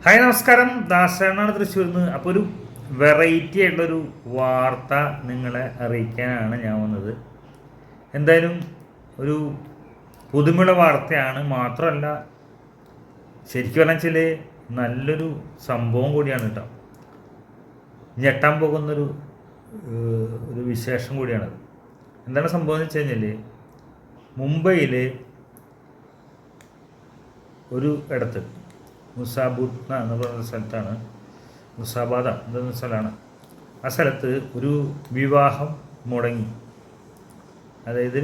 Hi നമസ്കാരം, ദാസനാണ് തൃശ്ശൂരിൽ നിന്ന്. അപ്പോൾ ഒരു വെറൈറ്റി ആയിട്ടുള്ളൊരു വാർത്ത നിങ്ങളെ അറിയിക്കാനാണ് ഞാൻ വന്നത്. എന്തായാലും ഒരു പുതുമയുള്ള വാർത്തയാണ്. മാത്രമല്ല, ശരിക്കും പറഞ്ഞാൽ നല്ലൊരു സംഭവം കൂടിയാണ് കേട്ടോ. ഞെട്ടാൻ പോകുന്നൊരു ഒരു വിശേഷം കൂടിയാണത്. എന്താണ് സംഭവം എന്ന് വെച്ച് കഴിഞ്ഞാൽ, മുംബൈയിൽ ഒരു ഇടത്ത് മുസാബൂദ് എന്ന് പറയുന്ന സ്ഥലത്താണ്, മുസാബാദ എന്ന സ്ഥലമാണ്. ആ സ്ഥലത്ത് ഒരു വിവാഹം മുടങ്ങി. അതായത്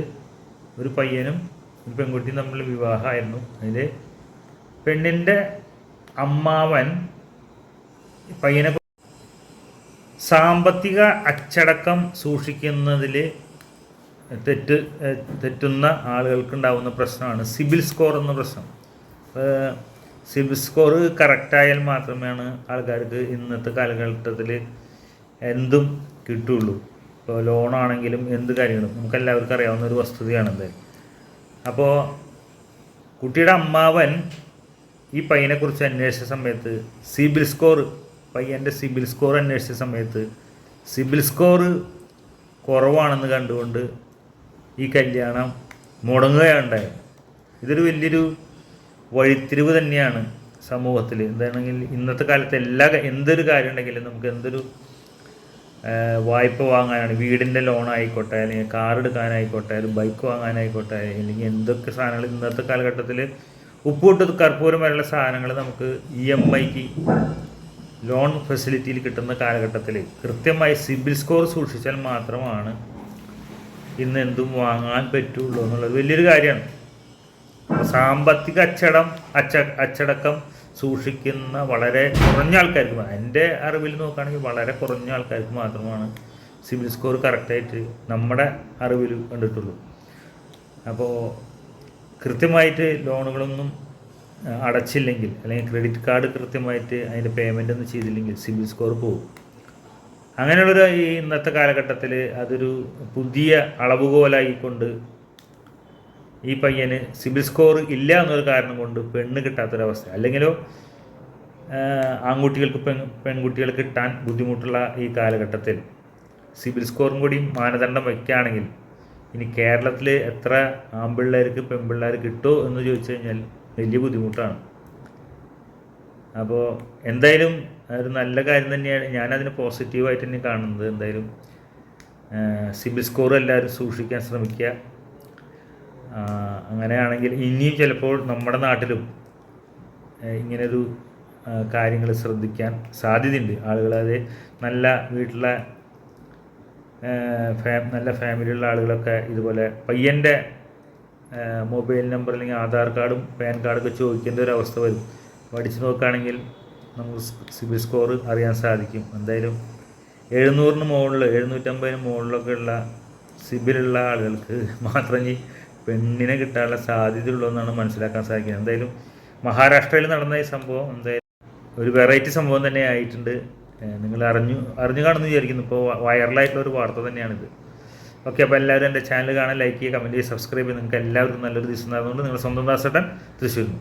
ഒരു പയ്യനും ഒരു പെൺകുട്ടിയും തമ്മിലുള്ള വിവാഹമായിരുന്നു. അതിൽ പെണ്ണിൻ്റെ അമ്മാവൻ പയ്യനെ സാമ്പത്തിക അച്ചടക്കം സൂക്ഷിക്കുന്നതിൽ തെറ്റുന്ന ആളുകൾക്കുണ്ടാവുന്ന പ്രശ്നമാണ് സിബിൽ സ്കോർ എന്ന പ്രശ്നം. സിബിൽ സ്കോർ കറക്റ്റായാൽ മാത്രമാണ് ആൾക്കാർക്ക് ഇന്നത്തെ കാലഘട്ടത്തിൽ എന്തും കിട്ടുള്ളൂ. ഇപ്പോൾ ലോണാണെങ്കിലും എന്ത് കാര്യങ്ങളും നമുക്കെല്ലാവർക്കും അറിയാവുന്ന ഒരു വസ്തുതയാണ് എന്തായാലും. അപ്പോൾ കുട്ടിയുടെ അമ്മാവൻ ഈ പയ്യനെക്കുറിച്ച് അന്വേഷിച്ച സമയത്ത് പയ്യൻ്റെ സിബിൽ സ്കോർ അന്വേഷിച്ച സമയത്ത് സിബിൽ സ്കോർ കുറവാണെന്ന് കണ്ടുകൊണ്ട് ഈ കല്യാണം മുടങ്ങുകയുണ്ടായത്. ഇതൊരു വലിയൊരു വഴിത്തിരിവ് തന്നെയാണ് സമൂഹത്തിൽ. എന്താണെങ്കിൽ ഇന്നത്തെ കാലത്ത് എന്തൊരു കാര്യം ഉണ്ടെങ്കിലും നമുക്ക് എന്തൊരു വായ്പ വാങ്ങാനാണ്, വീടിൻ്റെ ലോൺ ആയിക്കോട്ടെ, അല്ലെങ്കിൽ കാർ എടുക്കാനായിക്കോട്ടെ, ഒരു ബൈക്ക് വാങ്ങാനായിക്കോട്ടെ, അല്ലെങ്കിൽ എന്തൊക്കെ സാധനങ്ങൾ ഇന്നത്തെ കാലഘട്ടത്തിൽ ഉപ്പൂട്ട് കർപ്പൂരം വരെയുള്ള സാധനങ്ങൾ നമുക്ക് EMIക്ക് ലോൺ ഫെസിലിറ്റിയിൽ കിട്ടുന്ന കാലഘട്ടത്തിൽ കൃത്യമായി സിബിൽ സ്കോർ സൂക്ഷിച്ചാൽ മാത്രമാണ് ഇന്ന് എന്തും വാങ്ങാൻ പറ്റുള്ളൂ എന്നുള്ളത് വലിയൊരു കാര്യമാണ്. സാമ്പത്തിക അച്ചടക്കം സൂക്ഷിക്കുന്ന വളരെ കുറഞ്ഞ ആൾക്കാർക്ക്, എൻ്റെ അറിവിൽ നോക്കുകയാണെങ്കിൽ വളരെ കുറഞ്ഞ ആൾക്കാർക്ക് മാത്രമാണ് സിബിൽ സ്കോർ കറക്റ്റായിട്ട് നമ്മുടെ അറിവിൽ കണ്ടിട്ടുള്ളൂ. അപ്പോൾ കൃത്യമായിട്ട് ലോണുകളൊന്നും അടച്ചില്ലെങ്കിൽ, അല്ലെങ്കിൽ ക്രെഡിറ്റ് കാർഡ് കൃത്യമായിട്ട് അതിൻ്റെ പേയ്മെൻ്റ് ഒന്നും ചെയ്തില്ലെങ്കിൽ സിബിൽ സ്കോർ പോകും. അങ്ങനെയുള്ളൊരു ഈ ഇന്നത്തെ കാലഘട്ടത്തിൽ അതൊരു പുതിയ അളവുകോലായിക്കൊണ്ട് ഈ പയ്യന് സിബിൽ സ്കോർ ഇല്ല എന്നൊരു കാരണം കൊണ്ട് പെണ്ണ് കിട്ടാത്തൊരവസ്ഥ, അല്ലെങ്കിലോ ആൺകുട്ടികൾക്ക് പെൺകുട്ടികൾ കിട്ടാൻ ബുദ്ധിമുട്ടുള്ള ഈ കാലഘട്ടത്തിൽ സിബിൽ സ്കോറും കൂടി മാനദണ്ഡം വയ്ക്കുകയാണെങ്കിൽ ഇനി കേരളത്തിൽ എത്ര ആൺപിള്ളേർക്ക് പെൺപിള്ളേർ കിട്ടുമോ എന്ന് ചോദിച്ചു കഴിഞ്ഞാൽ വലിയ ബുദ്ധിമുട്ടാണ്. അപ്പോൾ എന്തായാലും ഒരു നല്ല കാര്യം തന്നെയാണ്. ഞാനതിന് പോസിറ്റീവായിട്ട് തന്നെ കാണുന്നത്. എന്തായാലും സിബിൽ സ്കോർ എല്ലാവരും സൂക്ഷിക്കാൻ ശ്രമിക്കുക. അങ്ങനെയാണെങ്കിൽ ഇനിയും ചിലപ്പോൾ നമ്മുടെ നാട്ടിലും ഇങ്ങനൊരു കാര്യങ്ങൾ ശ്രദ്ധിക്കാൻ സാധ്യതയുണ്ട്. ആളുകളത് നല്ല വീട്ടിലെ നല്ല ഫാമിലിയുള്ള ആളുകളൊക്കെ ഇതുപോലെ പയ്യൻ്റെ മൊബൈൽ നമ്പർ അല്ലെങ്കിൽ ആധാർ കാർഡും പാൻ കാർഡൊക്കെ ചോദിക്കേണ്ട ഒരു അവസ്ഥ വരും. പഠിച്ചു നോക്കുകയാണെങ്കിൽ നമുക്ക് സിബിൽ സ്കോർ അറിയാൻ സാധിക്കും. എന്തായാലും 700 മുകളിൽ 750 മുകളിലൊക്കെ ഉള്ള സിബിലുള്ള ആളുകൾക്ക് മാത്രമേ പെണ്ണിനെ കിട്ടാനുള്ള സാധ്യതയുള്ളൂ എന്നാണ് മനസ്സിലാക്കാൻ സാധിക്കുന്നത്. എന്തായാലും മഹാരാഷ്ട്രയിൽ നടന്ന ഈ സംഭവം എന്തായാലും ഒരു വെറൈറ്റി സംഭവം തന്നെ ആയിട്ടുണ്ട്. നിങ്ങൾ അറിഞ്ഞു കാണുമെന്ന് വിചാരിക്കുന്നു. ഇപ്പോൾ വൈറലായിട്ടുള്ളൊരു വാർത്ത തന്നെയാണിത്. ഓക്കെ, അപ്പോൾ എല്ലാവരും എൻ്റെ ചാനൽ കാണാൻ, ലൈക്ക് ചെയ്യുക, കമൻറ്റ് ചെയ്യുക, സബ്സ്ക്രൈബ് ചെയ്യുക. നിങ്ങൾക്ക് എല്ലാവർക്കും നല്ലൊരു ദിവസം ഉണ്ടാകുന്നതുകൊണ്ട് നിങ്ങൾ സ്വന്തം ദാസേട്ടൻ തൃശ്ശൂരിൽ.